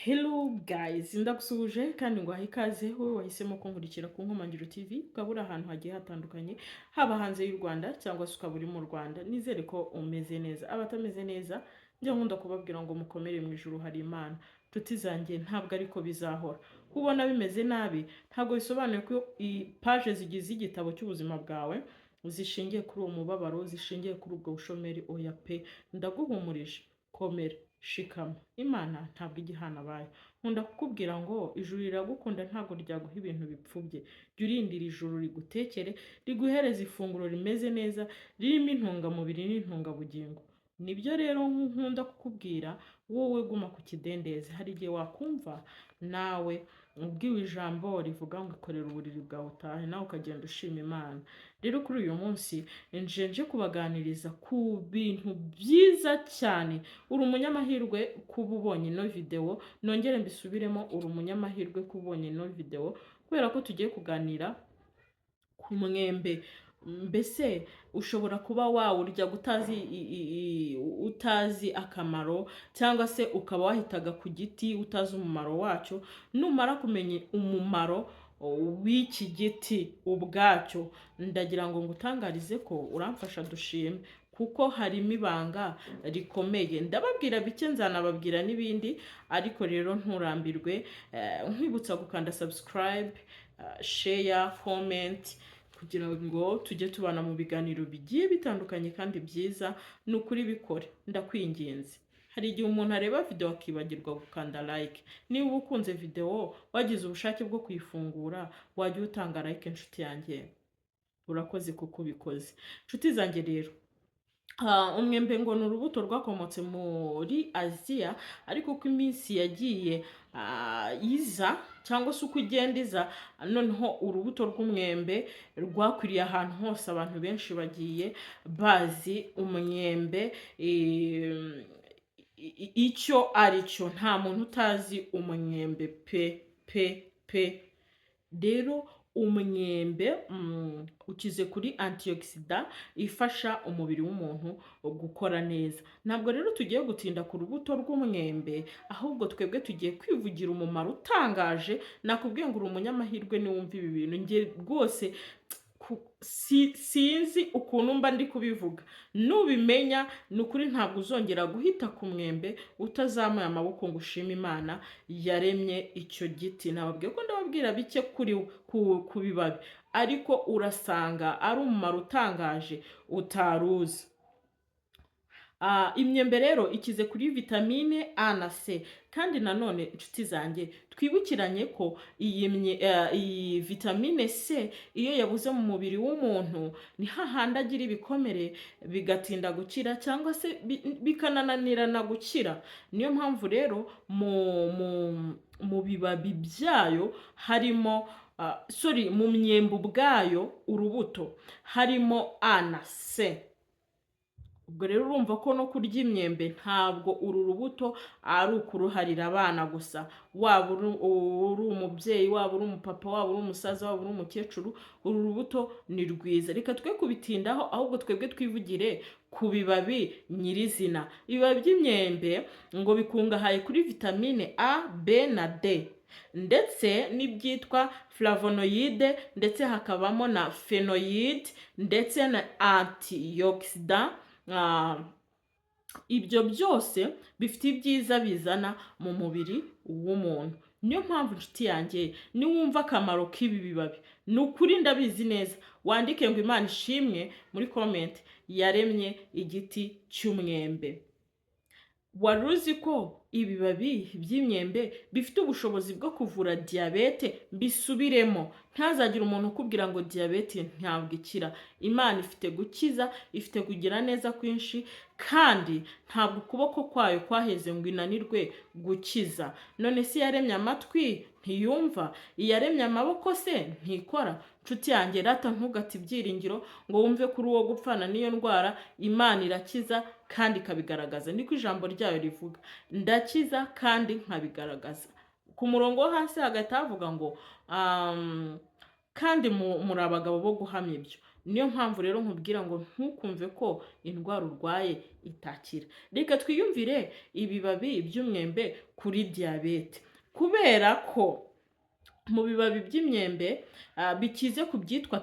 Hello guys, ndagusuhuje kandi ngo ikaze wowe wahisemo kunkurikira ku Nkomangiro TV, ukaba uri ahantu hagiye hatandukanye, haba hanze y'u Rwanda cyangwa se ukaba uri mu Rwanda. Nizere ko umeze neza. Abatameze neza, njya nkunda kubabwira ngo mukomere mu ijuru hari Imana. Nshuti zanjye, ntabwo ariko bizahora. Kubona bimeze nabi, ntabwo bisobanuye ko page zigize igitabo cy'ubuzima bwawe zishingiye kuri uwo mubabaro, zishingiye kuri ubwo bushomeri. Oya pe, ndaguhumurije, komera, shikama. Imana ntabwo igihana abayo. Nkunda kukubwira ngo ijuru riragukunda, ntabwo ryaguha ibintu bipfubye. Jya urindira ijuru rigutekere, riguhereza ifunguro rimeze neza, ririmo intungamubiri n'intungabugingo. Nibyo rero nkunda kukubwira, wowe guma ku kidendezi. Hari igihe wakumva nawe ubwiwe ijambo rivuga ngo ikorera uburiri bwawe utahe, nawe ukagenda ushima Imana. Rero kuri uyu munsi nje kubaganiriza ku bintu byiza cyane. Uri umunyamahirwe kuba ubonye ino video, nongere mbisubiremo, uri umunyamahirwe kuba ubonye ino video, kubera ko tugiye kuganira ku mwembe. Mbese ushobora kuba wawurya utazi akamaro, cyangwa se ukaba wahitaga ku giti utazi umumaro wacyo. Numara kumenya umumaro w'iki giti ubwacyo, ndagira ngo ngutangarize ko uramfasha dushime, kuko harimo ibanga rikomeye. Ndababwira bike, nzanababwira n'ibindi, ariko rero nturambirwe. Nkwibutsa gukanda subscribe, share, comment, kugira ngo tujye tubana mu biganiro bigiye bitandukanye kandi byiza. Ni ukuri bikore, ndakwinginze. Hari igihe umuntu areba video akibagirwa gukanda like. Niba ukunze video, wagize ubushake bwo kuyifungura, wajya utanga like. Inshuti yanjye, urakoze kuko ubikoze. Inshuti zanjye rero, umwembe ngo ni urubuto rwakomotse muri Aziya, ariko uko iminsi yagiye iza, cyangwa se uko igenda iza, noneho urubuto rw'umwembe rwakwiriye ahantu hose. Abantu benshi bagiye bazi umwembe icyo ari cyo. Nta muntu utazi umwembe pe. Rero umwembe ukize kuri antioxidant ifasha umubiri w'umuntu gukora neza. Ntabwo rero tugiye gutinda ku rubuto rw'umwembe, ahubwo twebwe tugiye kwivugira umumaro utangaje. Nakubwiye ngo uri umunyamahirwe niwumva ibi bintu. Nge rwose sinzi ukuntu mba ndi kubivuga. Nubimenya ni ukuri ntabwo uzongera guhita ku mwembe utazamuye amaboko ngo ushime Imana yaremye icyo giti. Nababwiye ko ndababwira bike ku bibabi, ariko urasanga ari umumaro utangaje utaruzi. Imyembe rero ikize kuri vitamine A na C, kandi nanone inshuti zanjye, twibukiranye ko iyi vitamine C iyo yabuze mu mubiri w'umuntu, ni hahandi agira ibikomere bigatinda gukira, cyangwa se bikanananirana gukira. Niyo mpamvu rero mu bibabi byayo harimo mu myembe ubwayo, urubuto, harimo A na C. Ubwo rero urumva ko no kurya imyembe ntabwo uru rubuto ari ukuruharira abana gusa. Waba uri umubyeyi, waba uri umupapa, waba uri umusaza, waba uri umukecuru, uru rubuto ni rwiza. Reka twe kubitindaho, ahubwo twebwe twivugire ku bibabi nyirizina. Ibibabi by'imyembe ngo bikungahaye kuri vitamine A, B na D, ndetse n'ibyitwa flavonoide, ndetse hakabamo na phenoid, ndetse na antioxidant. Ibyo byose bifite ibyiza bizana mu mubiri w'umuntu. Niyo mpamvu inshuti yanjye, niwumva akamaro k'ibi bibabi, ni ukuri ndabizi neza, wandike ngo Imana ishimwe muri comment yaremye igiti cy'umwembe. Wari uzi ko ibibabi by'imyembe bifite ubushobozi bwo kuvura diyabete? Mbisubiremo, ntazagire umuntu ukubwira ngo diyabete ntabwo ikira. Imana ifite gukiza, ifite kugira neza kwinshi, kandi ntabwo ukuboko kwayo kwaheze ngo inanirwe gukiza. None se yaremye amatwi ntiyumva? Iyaremye amaboko se ntikora? Nshuti yanjye, rata ntugate ibyiringiro ngo wumve kuri uwo gupfana n'iyo ndwara. Imana irakiza kandi ikabigaragaza. Niko ijambo ryayo rivuga, ndakiza kandi nkabigaragaza. Ku murongo wo hasi hagati havuga ngo kandi muri abagabo bo guhamya ibyo. niyo mpamvu rero nkubwira ngo ntukumve ko indwara urwaye itakira. Reka twiyumvire ibibabi by'umwembe kuri diyabete, kubera ko mu bibabi by'imyembe bikize ku byitwa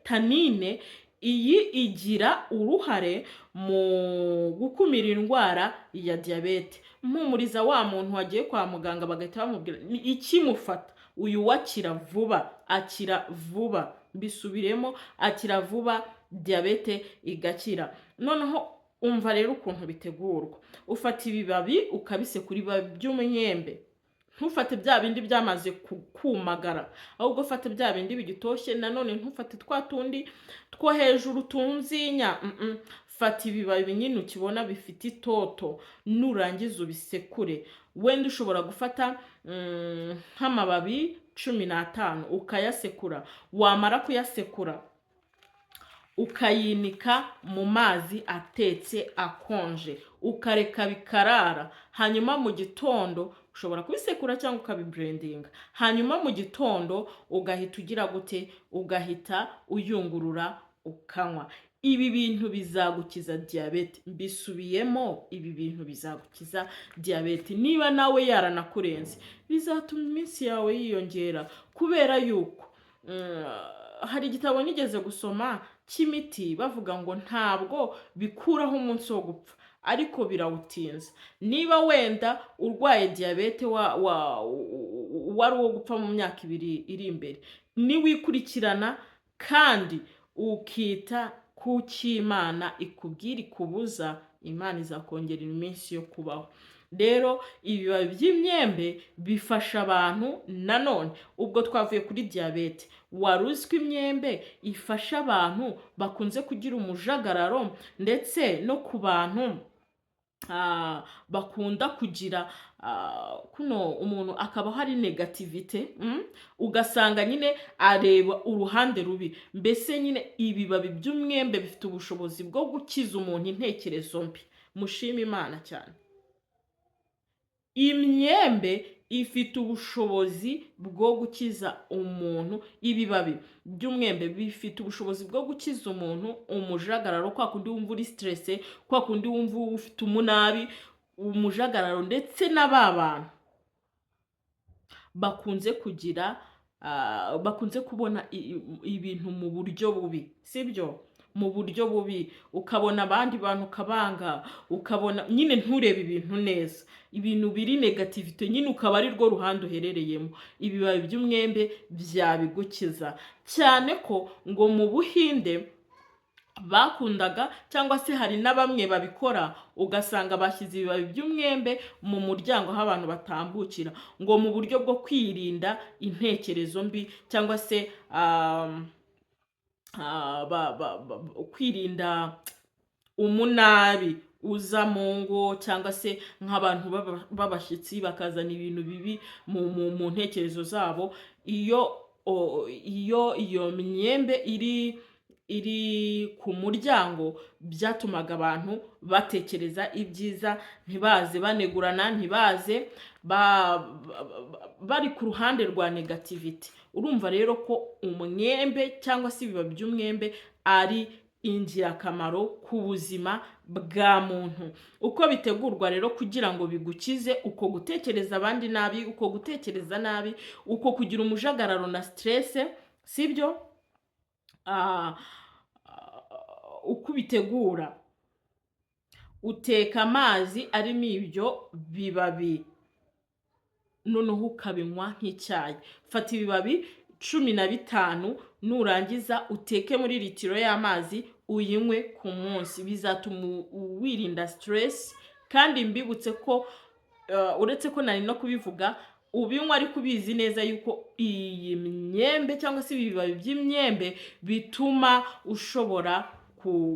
tanine. Iyi igira uruhare mu gukumira indwara ya diyabete. Mpumuriza wa muntu wagiye kwa muganga bagahita bamubwira ikimufata, uyu wakira vuba, akira vuba, bisubiremo, akira vuba, diyabete igakira. Noneho umva rero ukuntu bitegurwa. Ufata ibibabi ukabisekura, ibibabi by'umwembe. Ntufate bya bindi byamaze kumagara, ahubwo fate bya bindi bigitoshye. Nanone ntufate twa tundi two hejuru tunzinya. Fata ibibabi nyine ukibona bifite itoto, nurangiza ubisekure. Wenda ushobora gufata nk'amababi 15 ukayasekura. Wamara kuyasekura ukayinika mu mazi atetse akonje, ukareka bikarara. Hanyuma mu gitondo ushobora kubisekura cyangwa ukabibrandinga. Hanyuma mu gitondo ugahita ugira gute, ugahita uyungurura ukanywa. Ibi bintu bizagukiza diyabete. Mbisubiyemo, ibi bintu bizagukiza diyabete. Niba nawe yaranakurenze, bizatuma iminsi yawe yiyongera, kubera yuko hari igitabo nigeze gusoma cy'imiti bavuga ngo ntabwo bikuraho umunsi wo gupfa, ariko birawutinza. Niba wenda urwaye diyabete wari uwo gupfa mu myaka 2 iri imbere, niwikurikirana kandi ukita ku cy'Imana ikubwira ikubuza, Imana izakongera iminsi yo kubaho. Rero ibibabi by'imyembe bifasha abantu. Nanone ubwo twavuye kuri diyabete, waruzwi imyembe ifasha abantu bakunze kugira umujagararo, ndetse no ku bantu bakunda kugira kuno umuntu akaba hari negativite, ugasanga nyine areba uruhande rubi. Mbese nyine ibibabi by'umwembe bifite ubushobozi bwo gukiza umuntu intekerezo mbi. Mushime Imana cyane. Imyembe ifite ubushobozi bwo gukiza umuntu. Ibibabi by'umwembe bifite ubushobozi bwo gukiza umuntu umujagararo, kwa kundi wumva uri stress, kwa kundi wumva ufite umunabi, umujagararo. Ndetse n'abantu bakunze kugira bakunze kubona ibintu mu buryo bubi, sibyo? Mu buryo bubi, ukabona abandi bantu kabanga, ukabona nyine nturebe ibintu neza, ibintu biri negativite nyine ukaba ari rwo ruhande uherereyemo. Ibibabi by'umwembe byabigukiza cyane ko ngo mu Buhinde bakundaga, cyangwa se hari na bamwe babikora, ugasanga bashyize ibibabi by'umwembe mu muryango aho abantu batambukira, ngo mu buryo bwo kwirinda intekerezo mbi, cyangwa se kwirinda umunabi uza mu ngo, cyangwa se nk'abantu b'abashyitsi bakazana ibintu bibi mu ntekerezo zabo. Iyo myembe iri ku muryango byatumaga abantu batekereza ibyiza, ntibaze banegurana, ntibaze bari ku ruhande rwa negativity. Urumva rero ko umwembe cyangwa se ibibabi by'umwembe ari ingirakamaro ku buzima bwa muntu. Uko bitegurwa rero kugira ngo bigukize uko gutekereza abandi nabi, uko gutekereza nabi, uko kugira umujagararo na stress, sibyo? Uko bitegura, uteka amazi arimo ibyo bibabi, noneho ukabinywa nk'icyayi. Fata ibibabi 15, nurangiza uteke muri litiro y'amazi uyinywe ku munsi. Bizatuma wirinda stress, kandi mbibutse ko uretse ko nari no kubivuga, ubinywa ariko ubizi neza yuko iyi myembe cyangwa se ibibabi by'imyembe bituma ushobora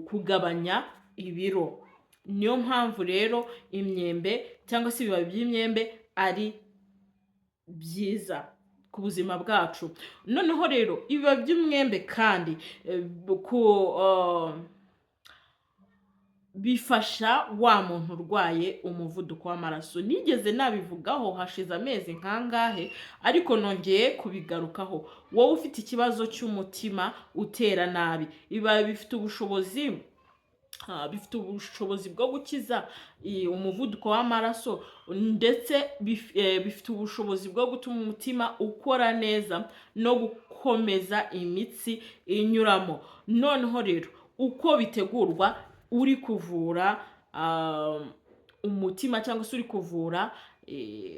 kugabanya ibiro. Niyo mpamvu rero imyembe cyangwa se ibibabi by'imyembe ari byiza ku buzima bwacu. Noneho rero ibibabi by'umwembe kandi bifasha wa muntu urwaye umuvuduko w'amaraso. Nigeze nabivugaho hashize amezi nkangahe, ariko nongeye kubigarukaho. Wowe ufite ikibazo cy'umutima utera nabi, biba bifite ubushobozi bwo gukiza umuvuduko w'amaraso, ndetse bifite ubushobozi bwo gutuma umutima ukora neza no gukomeza imitsi inyuramo. Noneho rero uko bitegurwa uri kuvura umutima cyangwa se uri kuvura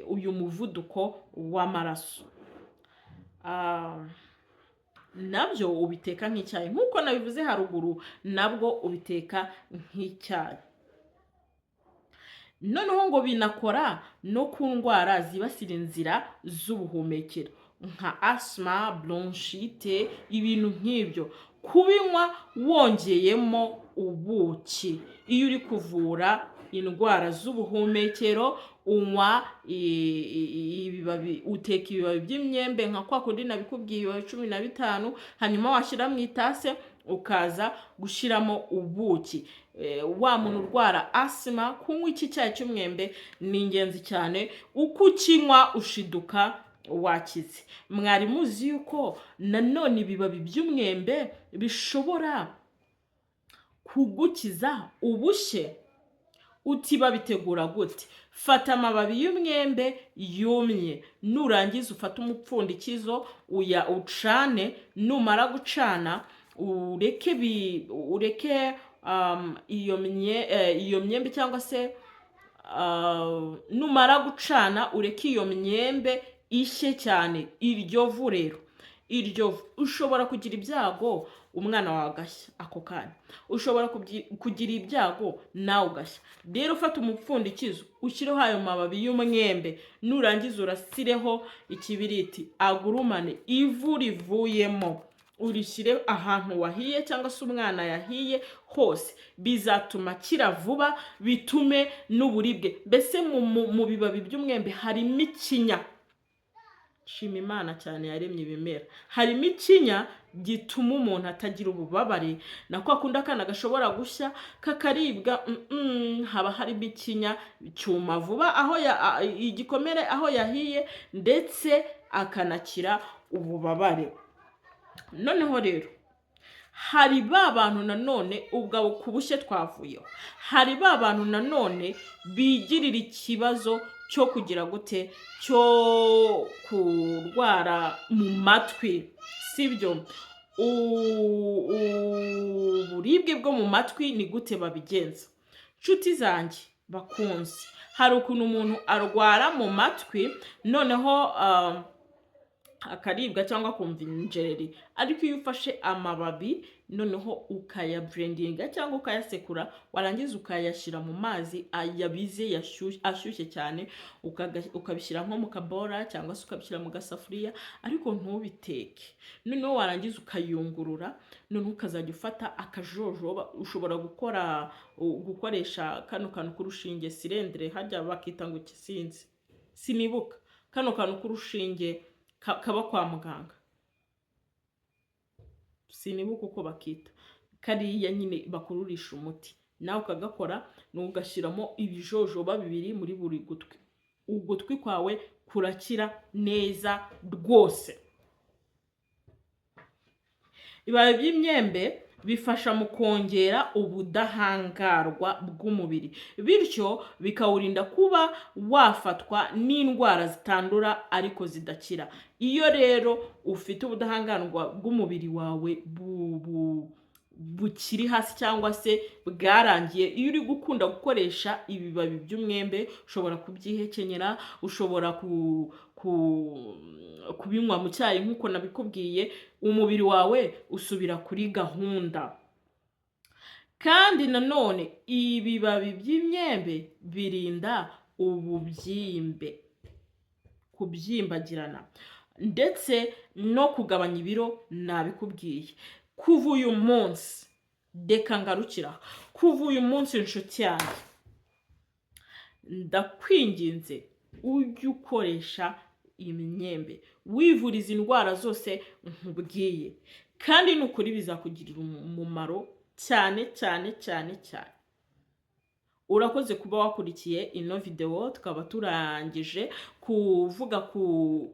uyu muvuduko w'amaraso, nabyo ubiteka nk'icyayi nk'uko nabivuze haruguru, nabwo ubiteka nk'icyayi. Noneho ngo binakora no ku ndwara zibasira inzira z'ubuhumekero nka asima, bronchite, ibintu nk'ibyo. Kubinywa wongeyemo ubuki. Iyo uri kuvura indwara z'ubuhumekero unywa ibibabi, uteka ibibabi by'imyembe nka kwa kundi nabikubwiye, ibibabi 15, hanyuma washyira mu itase ukaza gushiramo ubuki. Wa muntu urwara asima, kunywa iki cyayi cy'umwembe ni ingenzi cyane. Uko ukinywa ushiduka wakize. Mwari muzi yuko nanone ibibabi by'umwembe bishobora kugukiza ubushye? Uti babitegura gute? Fata amababi y'umwembe yumye, nurangiza ufate umupfundikizo ucane, numara gucana ureke iyo myembe cyangwa se numara gucana ureke iyo myembe ishye cyane. Iryo vu rero, ushobora kugira ibyago umwana wawe agashya ako kanya, ushobora kugira ibyago nawe ugashya. Rero ufata umupfundikizo ushyireho ayo mababi y'umwembe, nurangiza urasireho ikibiriti, agurumane, ivu rivuyemo urishyire ahantu wahiye cyangwa se umwana yahiye hose. Bizatuma kira vuba, bitume n'uburibwe. Mbese mu bibabi by'umwembe harimo ikinya. Shima Imana cyane yaremye ibimera. Harimo ikinya gituma umuntu atagira ububabare, na kwa kundi akana gashobora gushya kakaribwa, haba harimo ikinya cyuma vuba aho igikomere aho yahiye, ndetse akanakira ububabare. Noneho rero hari ba bantu nanone, ubwo kubushye twavuyeho, hari ba bantu nanone bigirira ikibazo cyo kugira gute, cyo kurwara mu matwi, sibyo? Uburibwe bwo mu matwi ni gute babigenza? Nshuti zanjye bakunze, hari ukuntu umuntu arwara mu matwi, noneho akaribwa cyangwa kumva injereri. Ariko iyo ufashe amababi noneho ukayablendinga cyangwa ukayasekura, warangiza ukayashyira mu mazi ayabize ashyushye cyane, ukabishyira nko mu kabora cyangwa se ukabishyira mu gasafuriya, ariko ntubiteke. Noneho warangiza ukayungurura, noneho ukazajya ufata akajojoba. Ushobora gukoresha kano kantu k'urushinge, sirendire hajya bakita ngo kisinzi, sinibuka, kano kantu k'urushinge kaba kwa muganga, sinibuka uko bakita, kariya nyine bakururisha umuti. Nawe ukagakora, ugashyiramo ibijojoba 2 muri buri gutwi. Ugutwi kwawe kurakira neza rwose. Ibibabi by'imyembe bifasha mu kongera ubudahangarwa bw'umubiri, bityo bikawurinda kuba wafatwa n'indwara zitandura ariko zidakira. Iyo rero ufite ubudahangarwa bw'umubiri wawe bukiri hasi cyangwa se bwarangiye, iyo uri gukunda gukoresha ibibabi by'umwembe, ushobora kubyihekenyera, ushobora kubinywa mu cyayi nk'uko nabikubwiye, umubiri wawe usubira kuri gahunda. Kandi nanone ibibabi by'imyembe birinda ububyimbe, kubyimbagirana, ndetse no kugabanya ibiro. Nabikubwiye, kuva uyu munsi, deka ngarukira, kuva uyu munsi inshuti yanjye, ndakwinginze ujye ukoresha imyembe wivuriza indwara zose nkubwiye, kandi nukuri bizakugirira umumaro cyane cyane cyane cyane. urakoze kuba wakurikiye ino video, tukaba turangije kuvuga ku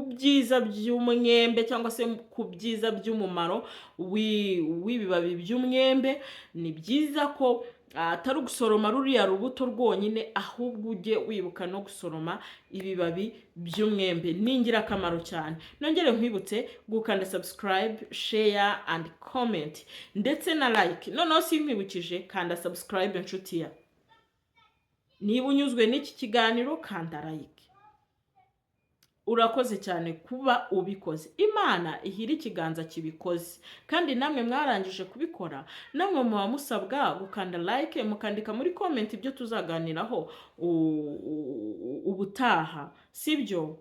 byiza by'umwembe cyangwa se ku byiza by'umumaro w'ibibabi by'umwembe. Ni byiza ko atari ugusoroma ruriya rubuto rwonyine, ahubwo ujye wibuka no gusoroma ibibabi by'umwembe. Ni ingirakamaro cyane. Nongere nkwibutse gukanda subscribe, share and comment ndetse na like. Noneho sinkwibukije kanda subscribe inshuti ya. Niba unyuzwe n'iki kiganiro kanda like. Urakoze cyane kuba ubikoze. Imana ihira ikiganza kibikoze. Kandi namwe mwarangije kubikora, namwe muba musabwa gukanda like, mukandika muri comment ibyo tuzaganiraho ubutaha, sibyo?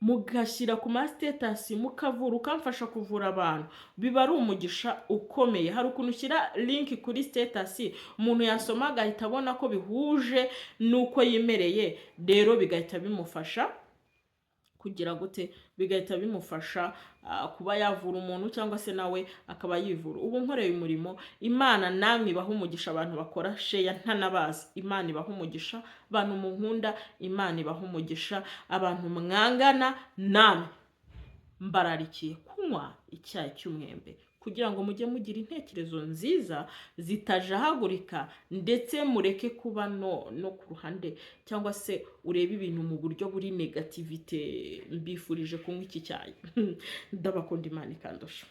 Mugashyira ku ma status, mukavura, ukamfasha kuvura abantu, biba ari umugisha ukomeye. Hari ukuntu ushyira link kuri status, umuntu yasoma agahita abona ko bihuje nuko yimereye, rero bigahita bimufasha kugira gute, bigahita bimufasha kuba yavura umuntu cyangwa se nawe akaba yivura. Ubu nkoreye umurimo. Imana namwe ibaha umugisha abantu bakora share ntanabazi. Imana ibaha umugisha abantu munkunda, Imana ibaha umugisha abantu mwangana. Namwe mbararikiye kunywa icyayi cy'umwembe kugira ngo mujye mugira intekerezo nziza zitajahagurika, ndetse mureke kuba no ku ruhande cyangwa se urebe ibintu mu buryo buri negativite. Mbifurije kunywa iki cyayi. Ndabakunda, Imana ikandusha.